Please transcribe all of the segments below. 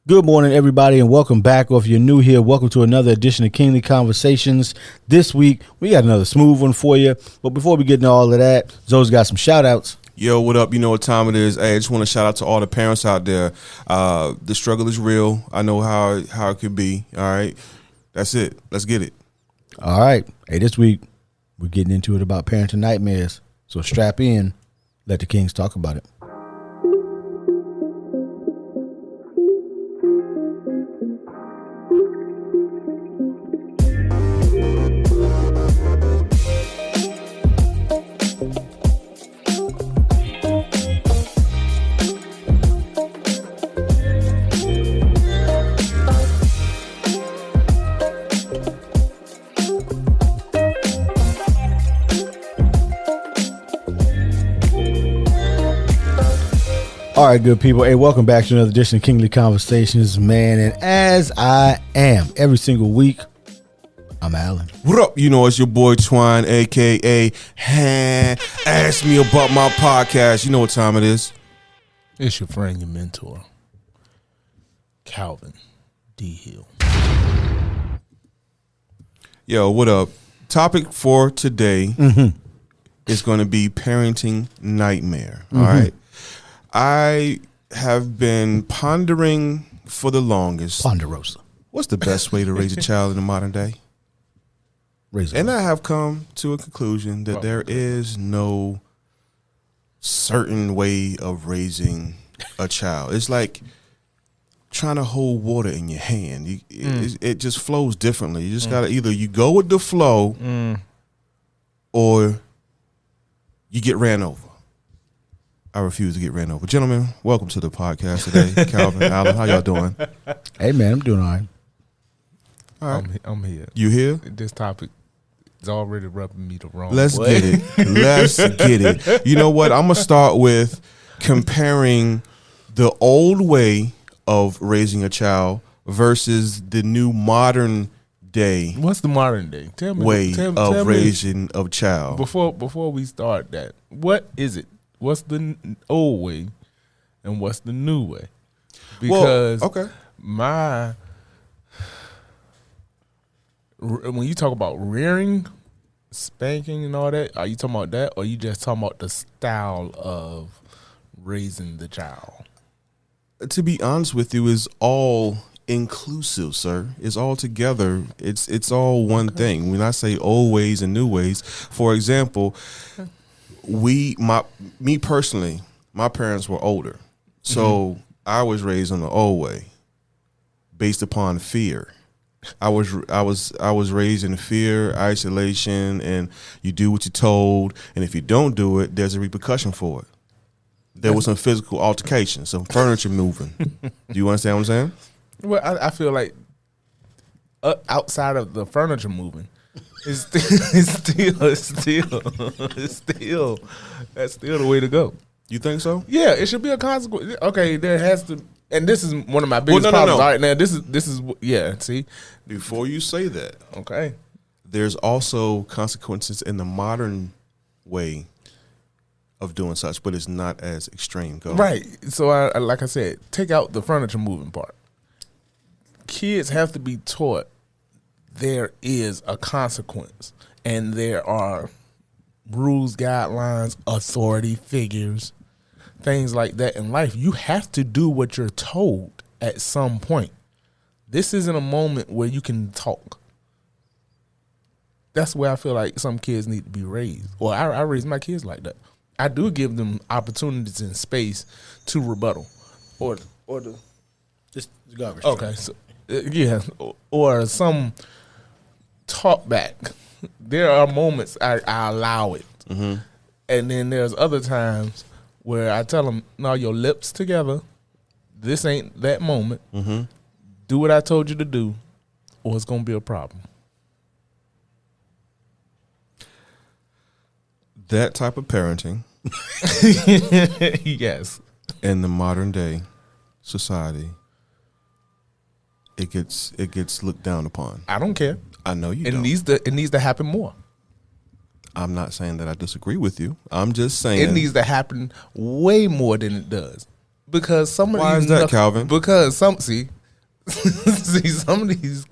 Good morning, everybody, and welcome back. Or if you're new here, welcome to another edition of Kingly Conversations. This week, we got another smooth one for you. But before we get into all of that, Zoe's got some shout-outs. Yo, what up? You know what time it is. Hey, I just want to shout out to all the parents out there. The struggle is real. I know how it could be. All right. That's it. Let's get it. All right. Hey, this week, we're getting into it about parenting nightmares. So strap in. Let the kings talk about it. All right, good people. Hey, welcome back to another edition of Kingly Conversations, man. And as I am every single week, I'm Alan. What up? You know, it's your boy Twine, a.k.a. Ask Me About My Podcast. You know what time it is. It's your friend, your mentor, Calvin D. Hill. Yo, what up? Topic for today is going to be parenting nightmare. All right. I have been pondering for the longest. Ponderosa. What's the best way to raise a child in the modern day? And I have come to a conclusion that there is no certain way of raising a child. It's like trying to hold water in your hand. It just flows differently. You just gotta either you go with the flow or you get ran over. I refuse to get ran over. Gentlemen, welcome to the podcast today. Calvin, Alan, how y'all doing? Hey, man, I'm doing all right. All right. I'm here. You here? This topic is already rubbing me the wrong Let's way. get it. Let's get it. You know what? I'm going to start with comparing the old way of raising a child versus the new modern day What's the modern day? Tell me. way tell of me raising a child. Before we start that, what is it? What's the old way and what's the new way? Because when you talk about rearing, spanking and all that, are you talking about that or are you just talking about the style of raising the child? To be honest with you, is all inclusive, sir. It's all together. It's all one thing. When I say old ways and new ways, for example, me personally, my parents were older, so I was raised on the old way, based upon fear. I was raised in fear, isolation, and you do what you're told, and if you don't do it, there's a repercussion for it. There was some physical altercation, some furniture moving. Do you understand what I'm saying? Well, I feel like outside of the furniture moving, it's still that's still the way to go. You think so? Yeah, it should be a consequence. Okay, there has to, and this is one of my biggest problems. No. All right, now this is yeah. See, Before you say that, okay, there's also consequences in the modern way of doing such, but it's not as extreme. Go. right. So I like I said, take out the furniture moving part. Kids have to be taught there is a consequence, and there are rules, guidelines, authority figures, things like that in life. You have to do what you're told at some point. This isn't a moment where you can talk. That's where I feel like some kids need to be raised. Or I raise my kids like that. I do give them opportunities and space to rebuttal. Or the Just garbage. okay, so yeah, or some talk back. There are moments I allow it, and then there's other times where I tell them, "No, your lips together. This ain't that moment. Do what I told you to do, or it's gonna be a problem." That type of parenting, Yes, in the modern day society, it gets looked down upon. I don't care. I know you It don't. needs to happen more. I'm not saying that I disagree with you. I'm just saying It needs to happen way more than it does. Because some of Why these is that, Calvin? Because See, some of these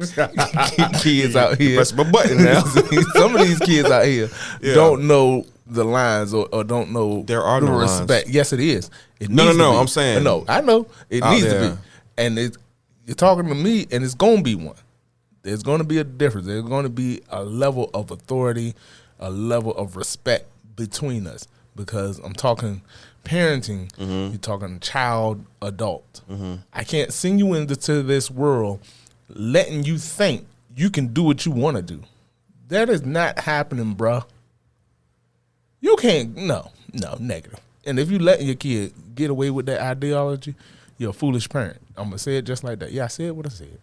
kids out here. Press my button now. Some of these kids out here don't know the lines or don't know there are the no respect. lines. Yes, it is. It No, needs to be. I'm saying. No, I know. It Out needs there. to be. And you're talking to me, and it's going to be one. There's going to be a difference. There's going to be a level of authority, a level of respect between us, because I'm talking parenting, you're talking child, adult. I can't send you into this world letting you think you can do what you want to do. That is not happening, bruh. You can't, no, negative. And if you letting your kid get away with that ideology, you're a foolish parent. I'm going to say it just like that. Yeah, I said what I said.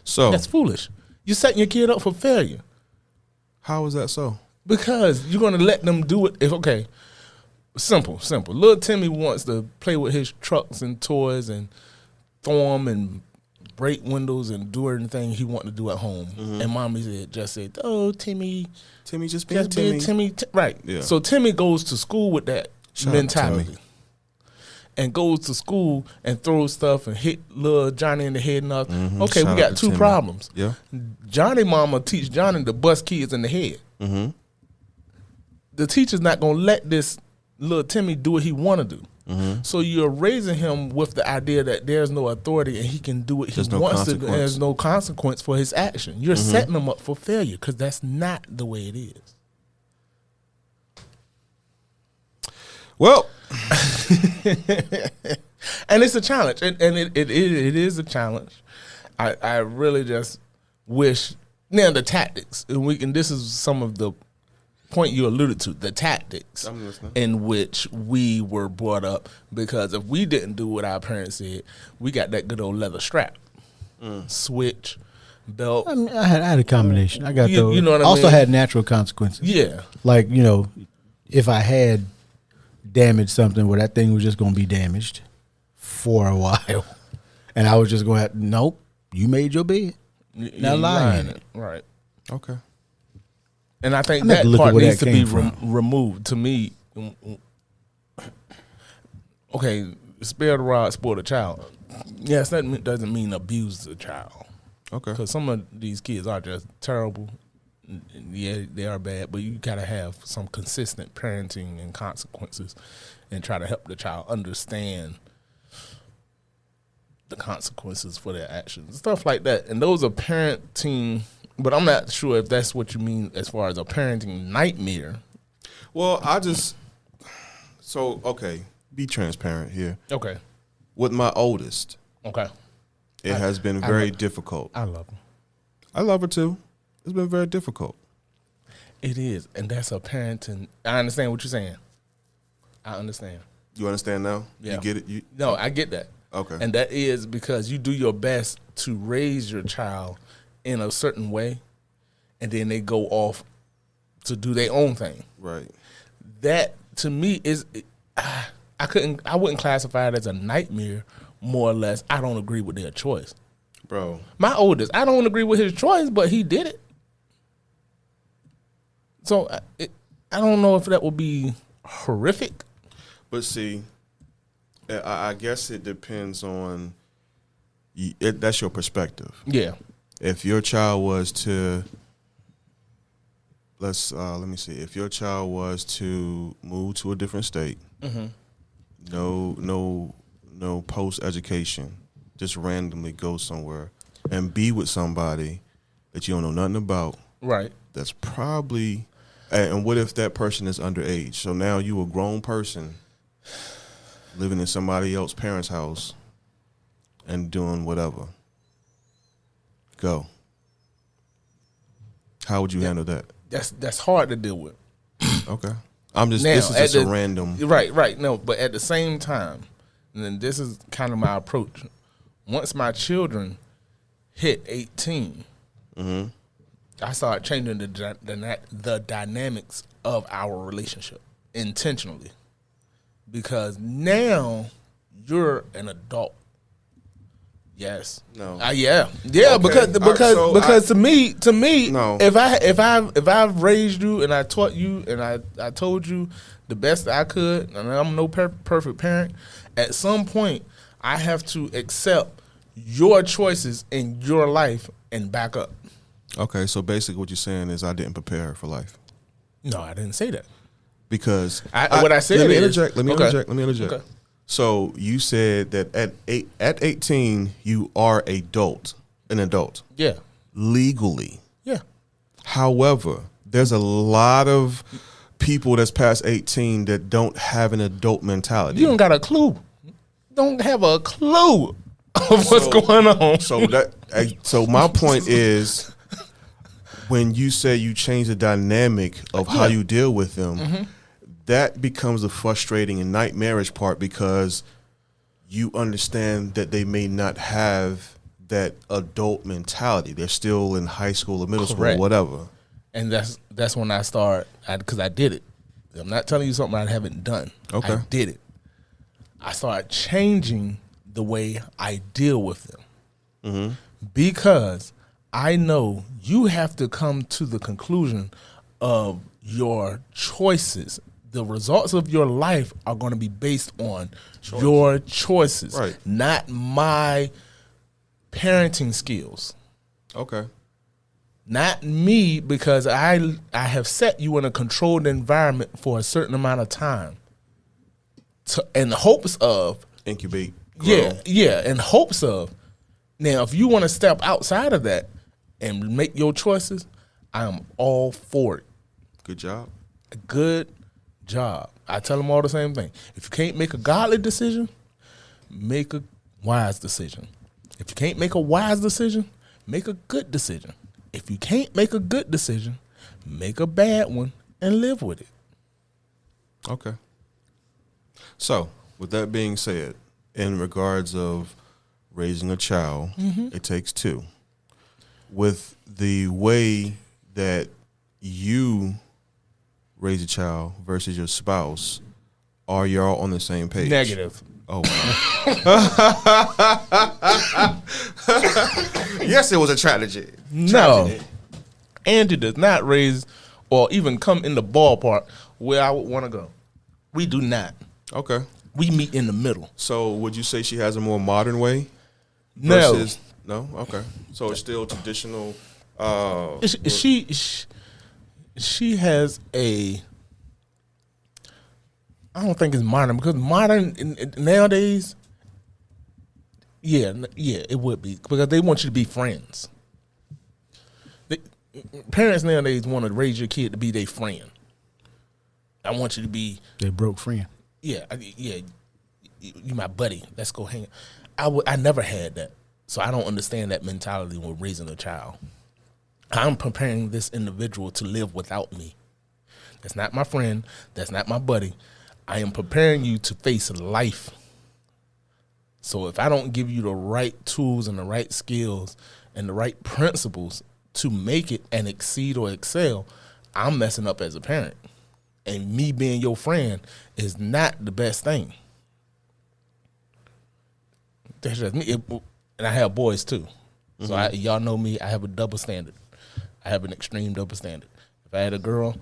So That's foolish. You're setting your kid up for failure. how is that so? Because you're going to let them do it. Okay, simple. Little Timmy wants to play with his trucks and toys and throw them and break windows and do everything he want to do at home. And mommy said, oh, Timmy just being Timmy. Right. Yeah. So Timmy goes to school with that Shout out mentality. Timmy. And goes to school and throws stuff and hit little Johnny in the head and all. Okay, Shout we out got to two Timmy. problems. Yeah. Johnny mama teach Johnny to bust kids in the head. The teacher's not going to let this little Timmy do what he want to do. So you're raising him with the idea that there's no authority and he can do what he wants to do. There's no consequence for his action. You're setting him up for failure, because that's not the way it is. Well, And it's a challenge, and it is a challenge. I really just wish now the tactics, and this is some of the point you alluded to, the tactics I'm listening. in which we were brought up. Because if we didn't do what our parents said, we got that good old leather strap, switch, belt. I mean, I had a combination. I got You know what I also mean? had natural consequences. Yeah, Like, if I had damaged something where that thing was just going to be damaged for a while, and I was just going to, nope, you made your bed. Now lie in it. Right. okay. And I think I'm gonna have that to look at part where needs that to be came from. removed. To me, okay, spare the rod, spoil the child. Yes, that doesn't mean abuse the child. Okay. Because some of these kids are just terrible. Yeah, they are bad, but you gotta have some consistent parenting and consequences, and try to help the child understand the consequences for their actions, stuff like that. And those are parenting, but I'm not sure if that's what you mean as far as a parenting nightmare. Well, okay, be transparent here. Okay. With my oldest, Okay. it has been very difficult. I love them. I love her too. It's been very difficult. It is, and that's a parenting. I understand what you're saying. I understand. You understand now? Yeah. You get it? No, I get that. Okay. And that is because you do your best to raise your child in a certain way, and then they go off to do their own thing. Right. That to me is, I wouldn't classify it as a nightmare. More or less, I don't agree with their choice. Bro. My oldest, I don't agree with his choice, but he did it. So I don't know if that would be horrific. But see, I guess it depends on, that's your perspective. Yeah. If your child was to, let me see. If your child was to move to a different state, no post education, just randomly go somewhere and be with somebody that you don't know nothing about. Right. That's probably, and what if that person is underage? So now you a grown person living in somebody else's parents' house and doing whatever. Go. How would you handle that? That's hard to deal with. Okay. This is just a random. Right. No, but at the same time, and then this is kind of my approach. Once my children hit 18, I started changing the dynamics of our relationship intentionally. Because now you're an adult. Yes. No. Yeah. Okay. Because to me, No. if I've raised you and I taught you and I told you the best I could, and I'm no perfect parent, at some point I have to accept your choices in your life and back up. Okay, so basically what you're saying is I didn't prepare her for life. No, I didn't say that. Because what I said let me is, interject. Let me okay. interject. Okay. So you said that at 18 you are an adult. Yeah. Legally. Yeah. However, there's a lot of people that's past 18 that don't have an adult mentality. You don't got a clue. Don't have a clue of what's going on. So my point is, when you say you change the dynamic of how you deal with them, that becomes a frustrating and nightmarish part because you understand that they may not have that adult mentality. They're still in high school or middle school or whatever. And that's when I start, because I did it. I'm not telling you something I haven't done. Okay. I did it. I started changing the way I deal with them because I know you have to come to the conclusion of your choices. The results of your life are going to be based on your choices, not my parenting skills. Okay. Not me, because I have set you in a controlled environment for a certain amount of time, in hopes of incubate. Grow. In hopes of. Now, if you want to step outside of that and make your choices, I am all for it. Good job. Good job. I tell them all the same thing. If you can't make a godly decision, make a wise decision. If you can't make a wise decision, make a good decision. If you can't make a good decision, make a bad one and live with it. Okay. So, with that being said, in regards of raising a child, it takes two. With the way that you raise a child versus your spouse, are y'all on the same page? Negative. Oh. Yes, it was a tragedy. No. Angie does not raise or even come in the ballpark where I would want to go. We do not. Okay. We meet in the middle. So would you say she has a more modern way? No. No? Okay. So it's still traditional. She has a, I don't think it's modern, because modern nowadays, it would be, because they want you to be friends. Parents nowadays want to raise your kid to be their friend. I want you to be their broke friend. Yeah, you my buddy. Let's go hang out. I never had that, so I don't understand that mentality when raising a child. I'm preparing this individual to live without me. That's not my friend. That's not my buddy. I am preparing you to face life. So if I don't give you the right tools and the right skills and the right principles to make it and exceed or excel, I'm messing up as a parent. And me being your friend is not the best thing. That's just me. And I have boys too. So y'all know me, I have a double standard. I have an extreme double standard. If I had a girl,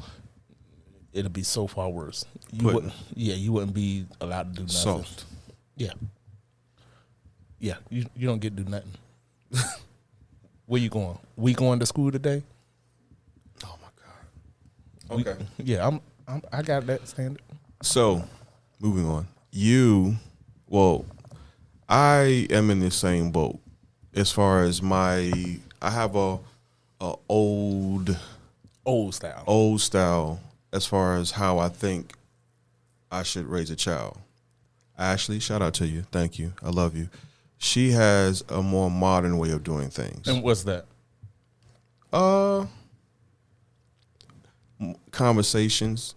it'd be so far worse. You wouldn't be allowed to do nothing. Soft. Yeah. Yeah, you don't get to do nothing. Where you going? We going to school today? Oh my God. Okay. I got that standard. So, moving on. I am in the same boat as far as I have a old style as far as how I think I should raise a child. Ashley, shout out to you. Thank you. I love you. She has a more modern way of doing things. And what's that? Conversations.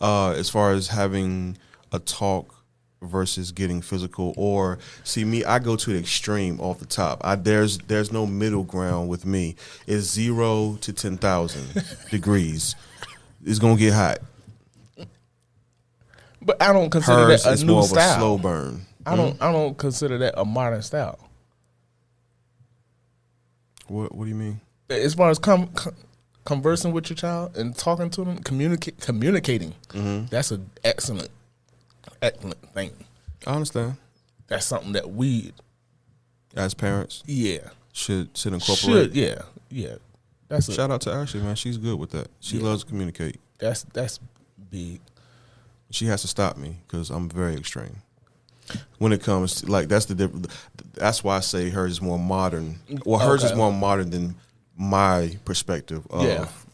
As far as having a talk versus getting physical, or see me, I go to the extreme off the top. There's no middle ground with me. It's 0 to 10,000 degrees. It's gonna get hot. But I don't consider that a new more style. Of a slow burn. I don't consider that a modern style. What do you mean? As far as conversing with your child and talking to them, communicating, that's an excellent thing. I understand. That's something that we as parents. Yeah, should incorporate. Yeah. That's shout out to Ashley, man. She's good with that. She loves to communicate. That's big. She has to stop me because I'm very extreme. When it comes to, like, that's the difference. That's why I say hers is more modern. Well, hers is more modern than my perspective of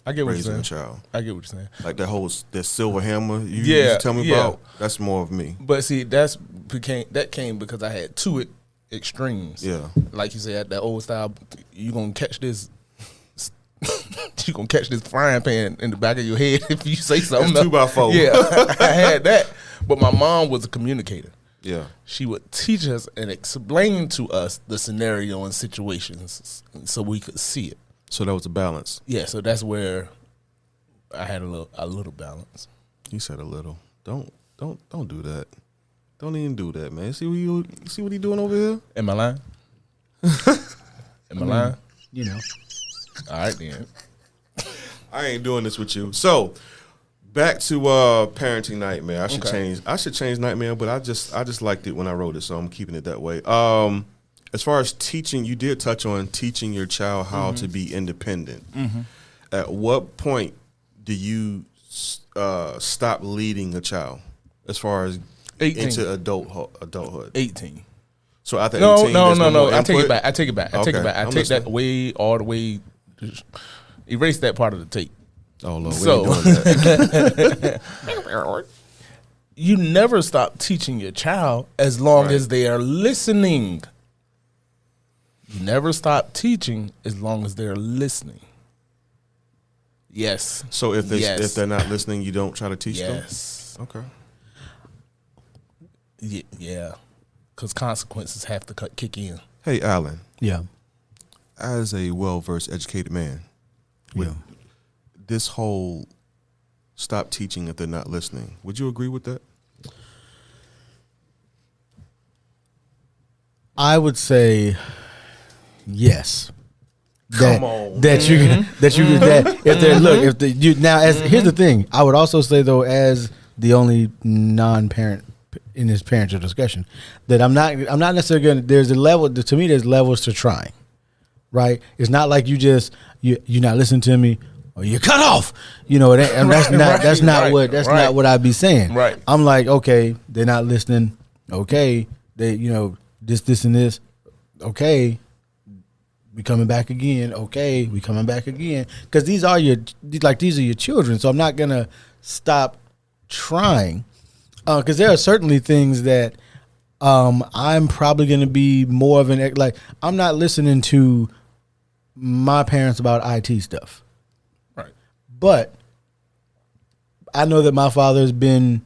I get what raising you're a child. I get what you're saying. Like that silver hammer you tell me about. That's more of me. But see, that came because I had two extremes. Yeah, like you said, that old style. You gonna catch this. You gonna catch this frying pan in the back of your head if you say something. That's 2x4. Yeah, I had that. But my mom was a communicator. Yeah, she would teach us and explain to us the scenario and situations so we could see it. So that was a balance. Yeah, so that's where I had a little balance. You said a little. Don't do that. Don't even do that, man. See what he doing over here? Am I lying? Am I lying? You know. All right then. I ain't doing this with you. So back to parenting nightmare. I should change nightmare, but I just liked it when I wrote it, so I'm keeping it that way. As far as teaching, you did touch on teaching your child how to be independent. Mm-hmm. At what point do you stop leading a child as far as 18. into adulthood? 18. So after 18, no. I take it back. I take it back. I take listening. that all the way. Erase that part of the tape. Oh Lord, so we ain't doing that. You never stop teaching your child as long as they are listening. You never stop teaching as long as they're listening. Yes. So if they're not listening, you don't try to teach them? Yes. Okay. Yeah. Because consequences have to kick in. Hey, Alan. Yeah. As a well-versed, educated man, this whole stop teaching if they're not listening, would you agree with that? I would say yes. Come on. That here's the thing. I would also say though, as the only non-parent in this parental discussion, that I'm not necessarily going to. There's a level to me. There's levels to trying, right? It's not like you're not listening to me or you're cut off. You know, and that's not what I'd be saying. Right. I'm like, okay, they're not listening. Okay, they this and this. Okay. We coming back again. Okay, we coming back again. Because these are your children. So I'm not gonna stop trying. Because there are certainly things that I'm probably gonna be more of I'm not listening to my parents about IT stuff. Right. But I know that my father has been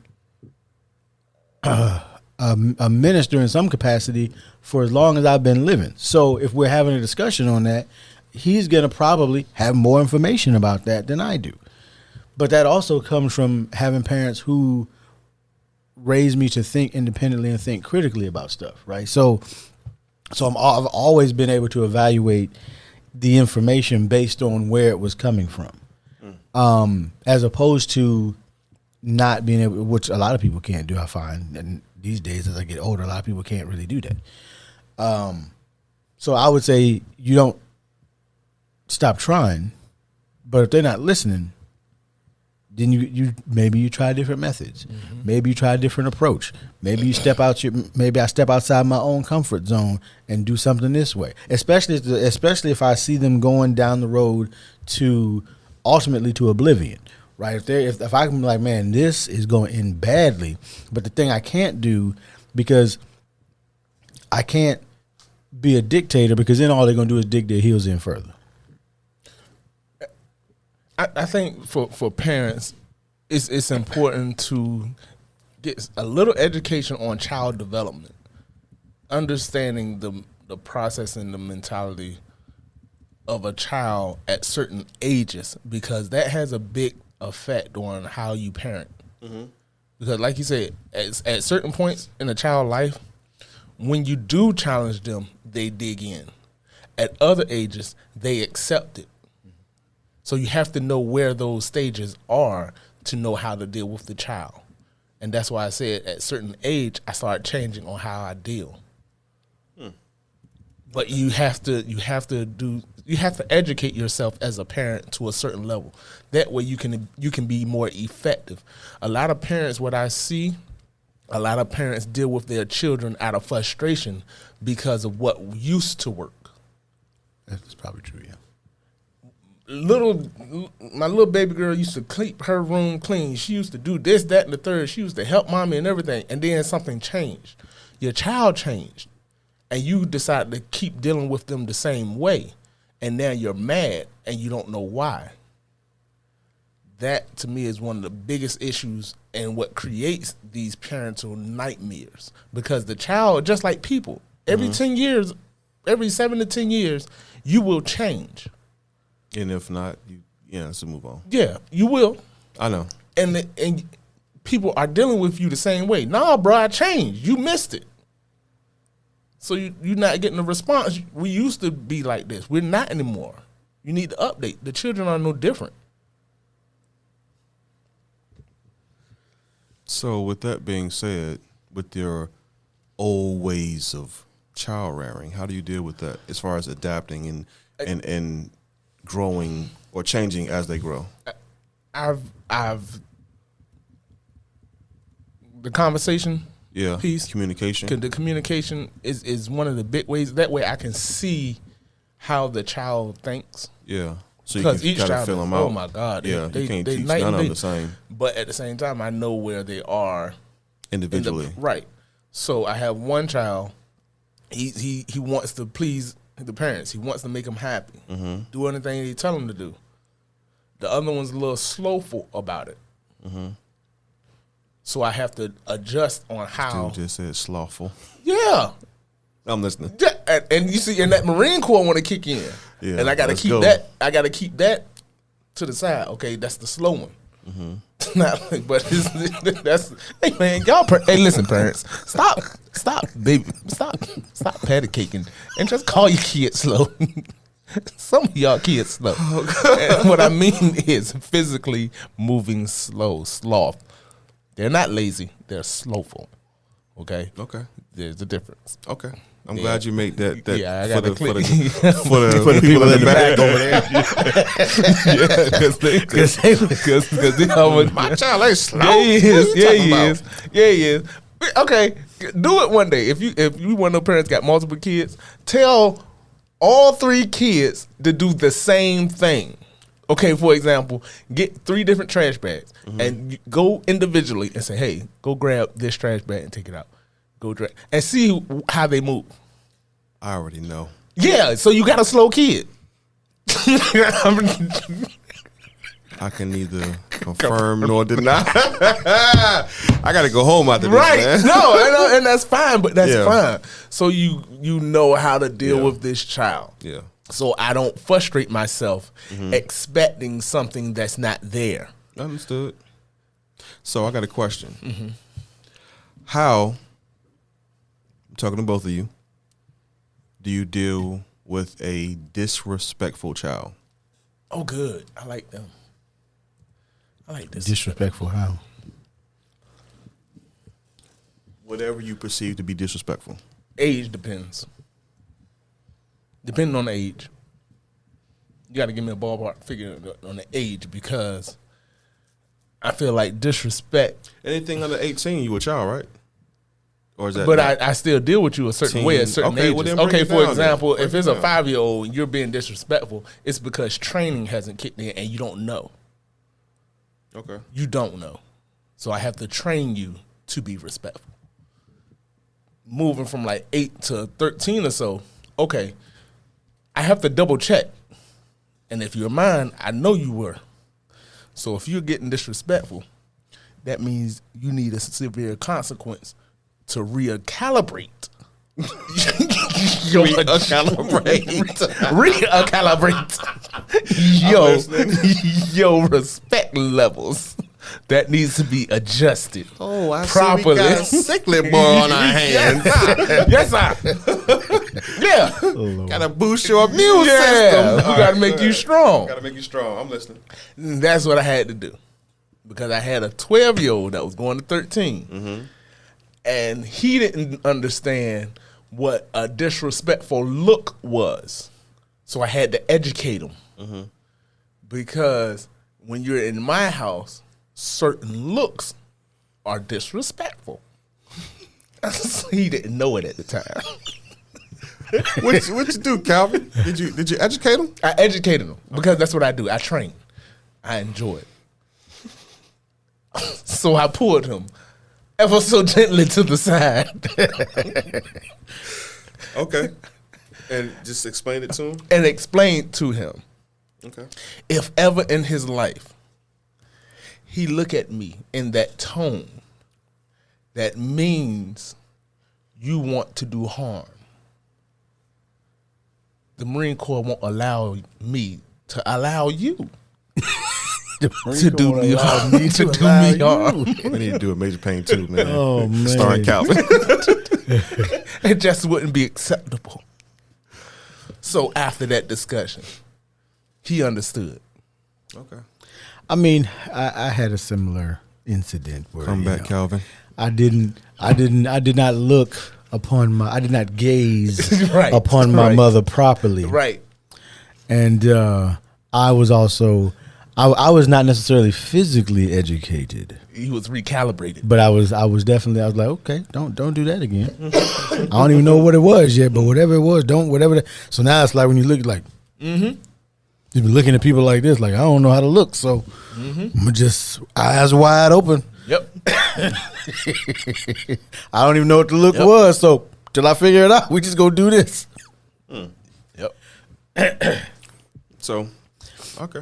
a minister in some capacity for as long as I've been living. So if we're having a discussion on that, he's going to probably have more information about that than I do. But that also comes from having parents who raised me to think independently and think critically about stuff, right? So I've always been able to evaluate the information based on where it was coming from, as opposed to not being able, which a lot of people can't do, I find. And these days, as I get older, a lot of people can't really do that. So I would say you don't stop trying, but if they're not listening, then you maybe try different methods. Mm-hmm. Maybe you try a different approach. Maybe you maybe I step outside my own comfort zone and do something this way. Especially if I see them going down the road to ultimately to oblivion. Right? If I can be like, man, this is going to end badly, but the thing I can't do, because I can't be a dictator, because then all they're going to do is dig their heels in further. I think for parents, it's important to get a little education on child development, understanding the process and the mentality of a child at certain ages, because that has a big effect on how you parent. Mm-hmm. Because like you said, at certain points in a child's life, when you do challenge them, they dig in. At other ages, they accept it. So you have to know where those stages are to know how to deal with the child. And that's why I said at a certain age, I started changing on how I deal. But you have to educate yourself as a parent to a certain level. That way you can be more effective. A lot of parents, what I see, a lot of parents deal with their children out of frustration because of what used to work. That's probably true, yeah. My little baby girl used to keep her room clean. She used to do this, that, and the third. She used to help mommy and everything. And then something changed. Your child changed. And you decide to keep dealing with them the same way. And now you're mad and you don't know why. That, to me, is one of the biggest issues and what creates these parental nightmares. Because the child, just like people, every 10 years, every 7 to 10 years, you will change. And if not, let's move on. Yeah, you will. I know. And people are dealing with you the same way. Nah, bro, I changed. You missed it. So you're not getting the response. We used to be like this. We're not anymore. You need to update. The children are no different. So with that being said, with your old ways of child rearing, how do you deal with that as far as adapting and growing or changing as they grow? The conversation piece. Communication. The communication is one of the big ways. That way I can see how the child thinks. Yeah. So you can each child fill them out. Oh my God. Yeah, you can't teach none of them the same. But at the same time, I know where they are. Individually. Right. So I have one child. He wants to please the parents. He wants to make them happy. Mm-hmm. Do anything they tell him to do. The other one's a little slowful about it. Mm-hmm. So I have to adjust on how. Dude just said slothful. Yeah. I'm listening. Yeah, and you see, and that Marine Corps want to kick in. Yeah, and I got to keep that. I got to keep that to the side. Okay, that's the slow one. Mm-hmm. But that's hey man, y'all. Hey, listen, parents, stop, baby, stop patty caking and just call your kids slow. Some of y'all kids slow. And what I mean is physically moving sloth. They're not lazy. They're slowful. Okay. There's a difference. Okay. I'm glad you made that yeah, I got for the people in the back over there. Because my child ain't slow. Yeah, he is. Okay, do it one day. If you one of the parents got multiple kids, tell all 3 kids to do the same thing. Okay, for example, get 3 different trash bags and you go individually and say, "Hey, go grab this trash bag and take it out." Go drag and see how they move. I already know. Yeah, so you got a slow kid. I can neither confirm nor deny. I got to go home after this, man. No, and that's fine, but that's fine. So you know how to deal with this child. Yeah. So I don't frustrate myself expecting something that's not there. Understood. So I got a question. How, I'm talking to both of you, do you deal with a disrespectful child? Oh, good. I like them. I like this. Disrespectful how? Whatever you perceive to be disrespectful. Age depends. Depending on the age. You got to give me a ballpark figure on the age because I feel like disrespect. Anything under 18, you a child, right? Or is that? But I still deal with you a certain way at certain ages. Well, okay, for example, if it's a 5-year-old and you're being disrespectful, it's because training hasn't kicked in and you don't know. Okay. You don't know. So I have to train you to be respectful. Moving from like 8 to 13 or so, okay, I have to double check. And if you're mine, I know you were. So if you're getting disrespectful, that means you need a severe consequence to recalibrate. Recalibrate your respect levels. That needs to be adjusted. Oh, I properly. See we got a sickly boy on our hands. Yes, sir. Yeah. Oh, gotta boost your immune system. We gotta make you strong. Gotta make you strong. I'm listening. That's what I had to do. Because I had a 12-year-old that was going to 13. Mm-hmm. And he didn't understand what a disrespectful look was. So I had to educate him. Mm-hmm. Because when you're in my house, certain looks are disrespectful. He didn't know it at the time. What you do, Calvin? Did you educate him? I educated him because that's what I do. I train. I enjoy it. So I pulled him ever so gently to the side. Okay. And just explain it to him? And explain to him. Okay. If ever in his life he look at me in that tone, that means you want to do harm. The Marine Corps won't allow me to allow you to do me harm. We need to do a Major Pain 2, man. Oh, man. Starring Calvin. It just wouldn't be acceptable. So after that discussion, he understood. Okay. I mean, I had a similar incident where Come back, Calvin. I did not look upon I did not gaze Right, upon my right. mother properly. Right. And I was also I was not necessarily physically educated. He was recalibrated. But I was definitely, I was like, okay, don't do that again. I don't even know what it was yet, but whatever it was, So now it's like when you look like, you've been looking at people like this, like, I don't know how to look. So I'm just eyes wide open. Yep. I don't even know what the look was. So till I figure it out, we just go do this. Yep. So, okay.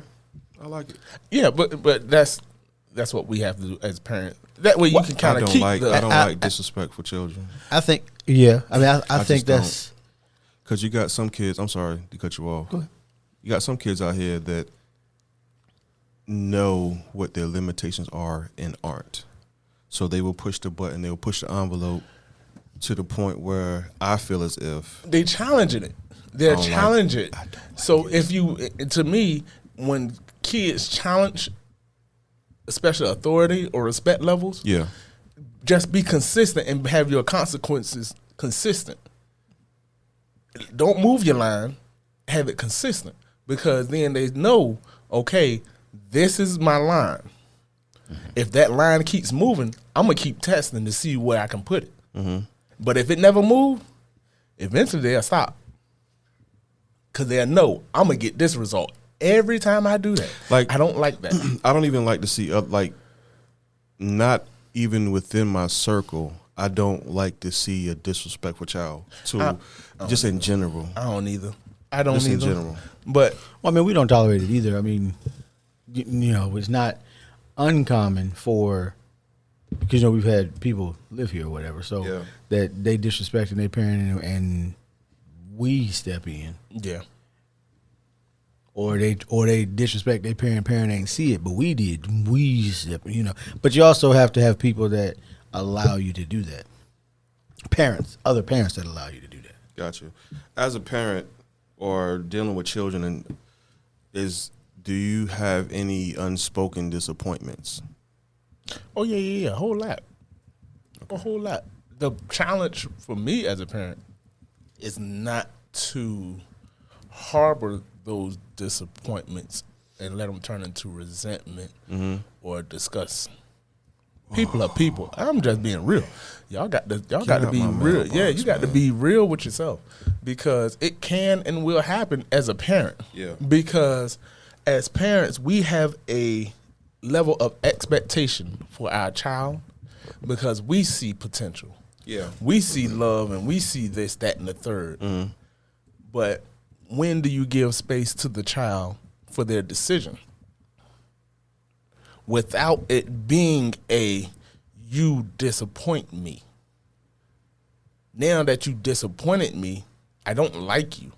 I like it. Yeah, but that's what we have to do as parents. That way you can kind of keep I don't like disrespectful children. I think, yeah. I mean, I think that's... Because you got some kids, I'm sorry to cut you off. Go ahead. You got some kids out here that know what their limitations are and aren't. So they will push the button, they will push the envelope to the point where I feel as if... They challenging it. They're challenging it. So if you, to me, when kids challenge, especially authority or respect levels, just be consistent and have your consequences consistent. Don't move your line, have it consistent, because then they know, okay, this is my line. If that line keeps moving, I'm going to keep testing to see where I can put it. But if it never moves, eventually they'll stop. Because they'll know, I'm going to get this result every time I do that. Like, I don't like that. I don't even like to see, not even within my circle, I don't like to see a disrespectful child. Just in general. I don't either. I don't just either. In general. But, well, I mean, we don't tolerate it either. I mean, you know, it's not uncommon for, because, you know, we've had people live here or whatever, so that they disrespecting their parent and we step in. Yeah. Or they disrespect their parent ain't see it, but we did. We step, you know. But you also have to have people that allow you to do that. Parents, other parents that allow you to do that. Gotcha. As a parent or dealing with children, do you have any unspoken disappointments? Oh, yeah. A whole lot. Okay. A whole lot. The challenge for me as a parent is not to harbor those disappointments and let them turn into resentment or disgust. People are people. I'm just being real. Y'all got to be real. Yeah, you got to be real with yourself, because it can and will happen as a parent. Yeah. Because as parents, we have a level of expectation for our child because we see potential. Yeah. We see love and we see this, that, and the third. But when do you give space to the child for their decision without it being you disappoint me? Now that you disappointed me, I don't like you.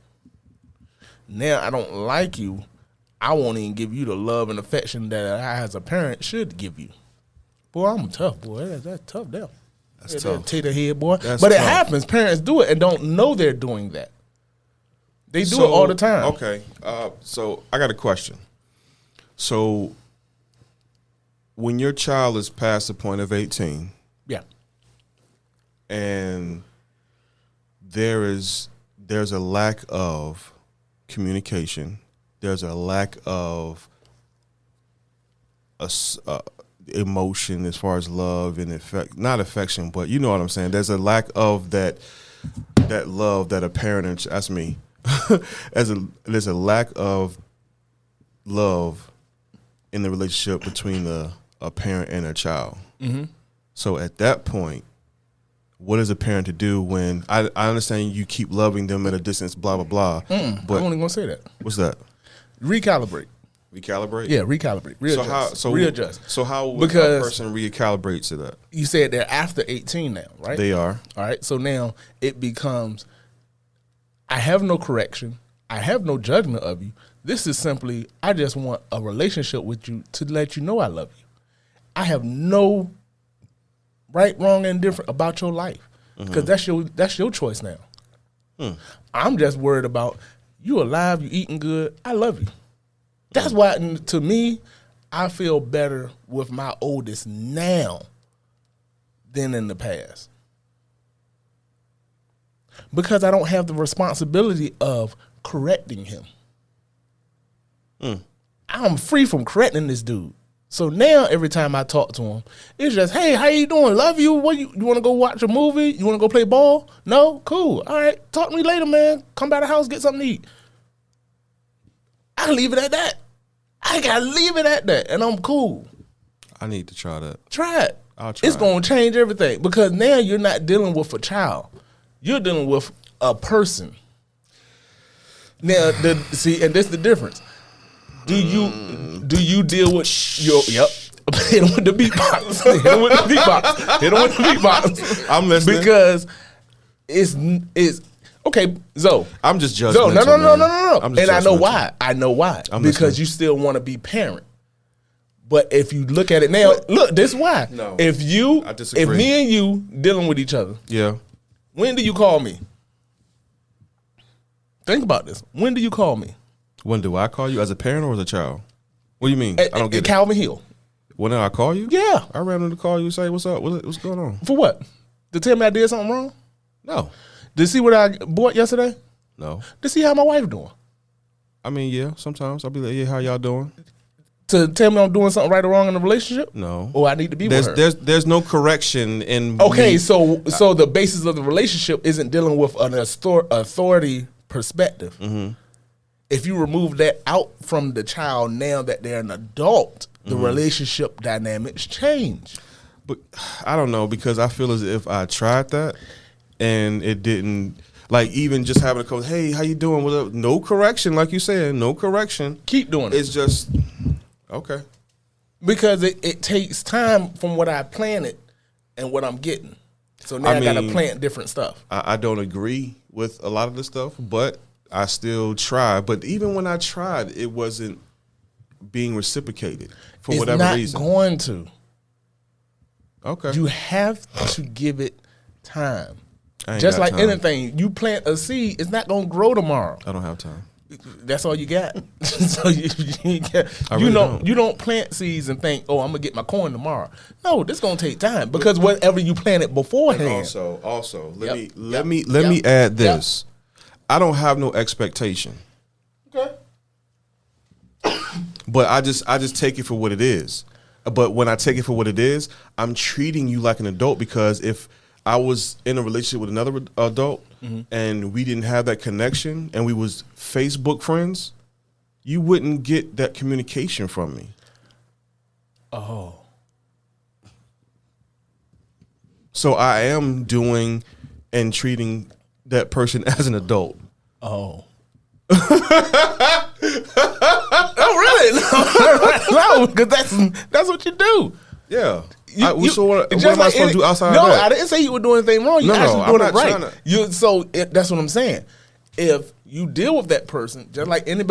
Now I don't like you, I won't even give you the love and affection that I as a parent should give you. Boy, I'm a tough boy. That's tough there. That's tough. Tater head boy. That's but tough. It happens. Parents do it and don't know they're doing that. They do it all the time. Okay. So I got a question. So when your child is past the point of 18, Yeah. and there's a lack of communication. There's a lack of emotion as far as love and not affection, but you know what I'm saying. There's a lack of that love that a parent. That's me. There's a lack of love in the relationship between a parent and a child. Mm-hmm. So at that point, what is a parent to do when I understand you keep loving them at a distance, blah blah blah. But I'm only gonna say that. What's that? Recalibrate. Recalibrate? Yeah, recalibrate. Readjust. Readjust. So how would a person recalibrate to that? You said they're after 18 now, right? They are. All right. So now it becomes, I have no correction. I have no judgment of you. This is simply, I just want a relationship with you to let you know I love you. I have no right, wrong, and different about your life because that's your choice now. I'm just worried about you alive, you eating good. I love you. That's why, to me, I feel better with my oldest now than in the past. Because I don't have the responsibility of correcting him. I'm free from correcting this dude. So now every time I talk to him, it's just, hey, how you doing? Love you. What you want to go watch a movie? You want to go play ball? No? Cool. All right. Talk to me later, man. Come by the house, get something to eat. I leave it at that. I gotta leave it at that, and I'm cool. I need to try that. Try it. I'll try. It's gonna change everything because now you're not dealing with a child. You're dealing with a person. Now, see, and this is the difference. Do you deal with your hit him with the beatbox? Hit him with the beatbox. Hit him with the beatbox. I'm listening because it's. Okay, Zoe. I'm just judging. No. And I know why. I'm because listening. you still want to be parent. But if you look at it now, look, this is why. No, I disagree. If me and you dealing with each other, yeah. When do you call me? Think about this. When do you call me? When do I call you? As a parent or as a child? What do you mean? I don't get it. Calvin Hill. When did I call you? Yeah. I ran in to call you and say, what's up? What's going on? For what? To tell me I did something wrong? No. To see what I bought yesterday? No. To see how my wife doing? I mean, yeah, sometimes I'll be like, yeah, how y'all doing? To tell me I'm doing something right or wrong in the relationship? No. Or I need to be with her? There's no correction in Okay, so the basis of the relationship isn't dealing with an authority perspective. Mm-hmm. If you remove that out from the child now that they're an adult, the relationship dynamics change. But I don't know, because I feel as if I tried that and it didn't, like even just having a call, hey, how you doing? What's up? No correction, like you said, no correction. Keep doing it. It's just, okay. Because it takes time from what I planted and what I'm getting. So now I got to plant different stuff. I don't agree with a lot of the stuff, but I still try. But even when I tried, it wasn't being reciprocated for whatever reason. It's not going to. Okay. You have to give it time. Just like anything, you plant a seed, it's not going to grow tomorrow. I don't have time. That's all you got. So you don't plant seeds and think, oh, I'm gonna get my corn tomorrow. No, this is gonna take time because whatever you planted beforehand. Also, let me add this. I don't have no expectation. Okay. But I just take it for what it is. But when I take it for what it is, I'm treating you like an adult, because if I was in a relationship with another adult and we didn't have that connection and we was Facebook friends, you wouldn't get that communication from me. Oh. So I am doing and treating that person as an adult. Oh. Oh, really? No, because that's what you do. Yeah. So what am I supposed to do outside of that? No, I didn't say you were doing anything wrong. You actually doing it right. That's what I'm saying. If you deal with that person, just like any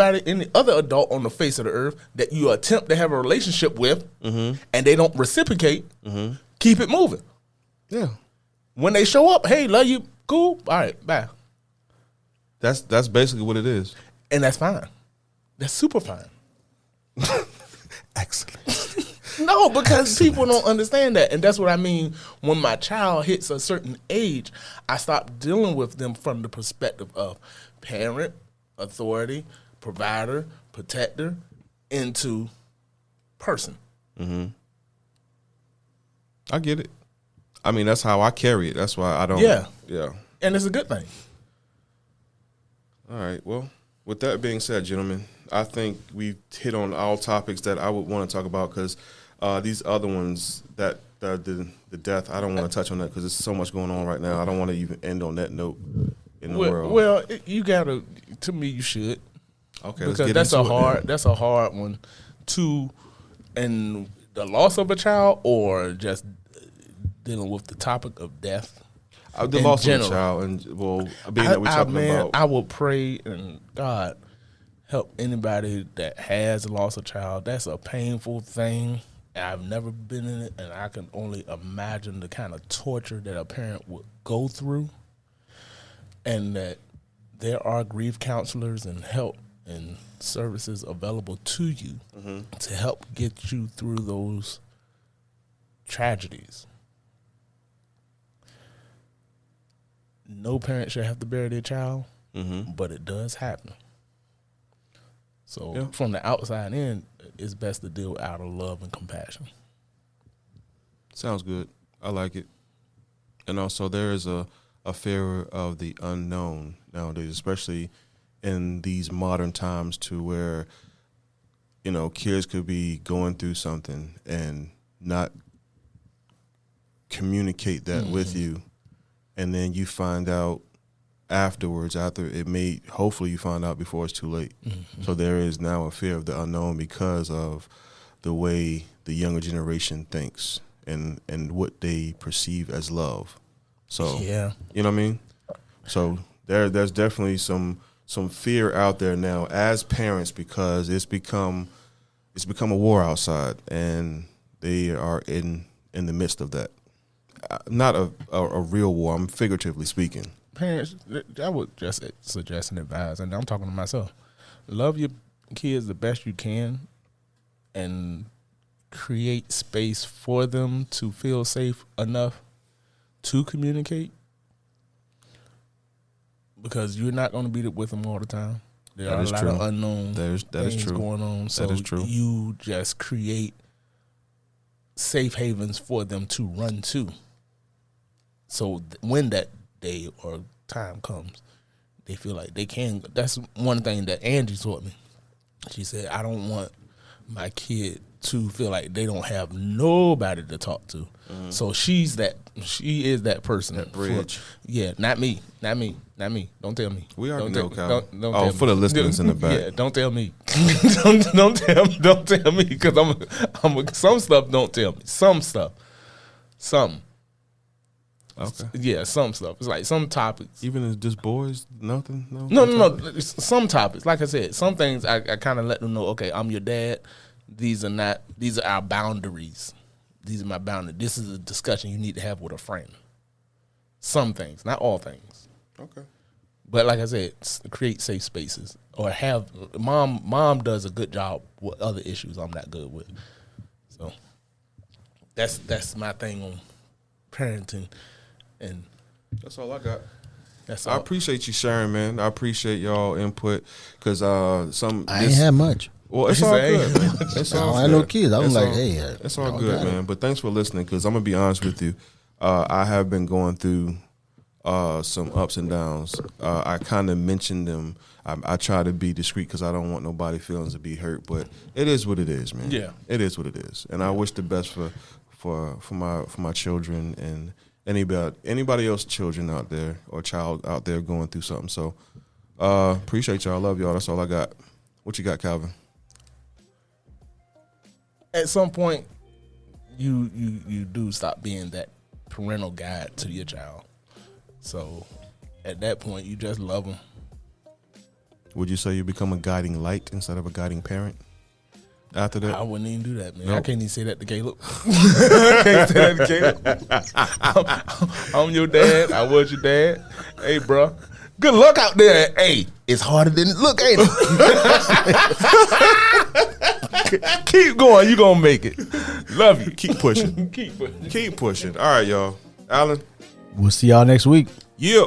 other adult on the face of the earth that you attempt to have a relationship with, and they don't reciprocate, keep it moving. Yeah. When they show up, hey, love you, cool, all right, bye. That's basically what it is. And that's fine. That's super fine. Excellent. No, because people don't understand that. And that's what I mean. When my child hits a certain age, I stop dealing with them from the perspective of parent, authority, provider, protector, into person. Mm-hmm. I get it. I mean, that's how I carry it. That's why I don't. Yeah. Yeah. And it's a good thing. All right. Well, with that being said, gentlemen, I think we've hit on all topics that I would want to talk about, because these other ones that the death, I don't want to touch on that because there's so much going on right now. I don't want to even end on that note in the world. Well, you gotta. To me, you should. Okay, because let's get that's into that's a hard one. And the loss of a child, or just dealing with the topic of death. The loss of a child, and being that we're talking about. I will pray and God help anybody that has lost a child. That's a painful thing. I've never been in it, and I can only imagine the kind of torture that a parent would go through. And that there are grief counselors and help and services available to you to help get you through those tragedies. No parent should have to bury their child, but it does happen. So from the outside in, it's best to deal out of love and compassion. Sounds good. I like it. And also there is a fear of the unknown nowadays, especially in these modern times, to where, kids could be going through something and not communicate that with you. And then you find out afterwards, hopefully you find out before it's too late. So there is now a fear of the unknown because of the way the younger generation thinks and what they perceive as love. So, you know what I mean? So there's definitely some fear out there now as parents, because it's become a war outside, and they are in the midst of that. Not a real war. I'm figuratively speaking. Parents, I would just suggest and advise, and I'm talking to myself, love your kids the best you can and create space for them to feel safe enough to communicate, because you're not going to be with them all the time. There are a lot of unknown things going on. So that is true. You just create safe havens for them to run to. So when that day or time comes, they feel like they can. That's one thing that Angie taught me. She said, I don't want my kid to feel like they don't have nobody to talk to. So she is that person. That bridge. Not me. Don't tell me. We already know, Cal. Don't tell for the listeners in the back. Yeah, don't tell me. don't tell me, because some stuff don't tell me. Some stuff. Okay. Yeah, some stuff. It's like some topics. Even as just boys, nothing? No. Some topics. Like I said, some things I kind of let them know, okay, I'm your dad. These are our boundaries. These are my boundaries. This is a discussion you need to have with a friend. Some things, not all things. Okay. But like I said, create safe spaces, or have mom does a good job with other issues I'm not good with. So that's my thing on parenting. And that's all I got. That's all. I appreciate you sharing, man. I appreciate y'all input, because I ain't had much. Well, it's all good. I don't have no kids. I was like, hey, it's all good, man. But thanks for listening, because I'm gonna be honest with you. I have been going through some ups and downs. I kind of mentioned them. I try to be discreet because I don't want nobody's feelings to be hurt. But it is what it is, man. Yeah, it is what it is. And I wish the best for my children and anybody else's children out there or child out there going through something. So appreciate y'all. I love y'all. That's all I got. What you got, Calvin? At some point, you do stop being that parental guide to your child. So at that point, you just love them. Would you say you become a guiding light instead of a guiding parent after that? I wouldn't even do that, man. Nope. I can't even say that to Caleb. I can't say that to Caleb. I'm your dad. I was your dad. Hey, bro. Good luck out there. Hey, it's harder than it look, ain't it? Keep going. You gonna make it. Love you. Keep pushing. Keep pushing. Keep pushing. All right, y'all. Alan. We'll see y'all next week. Yeah.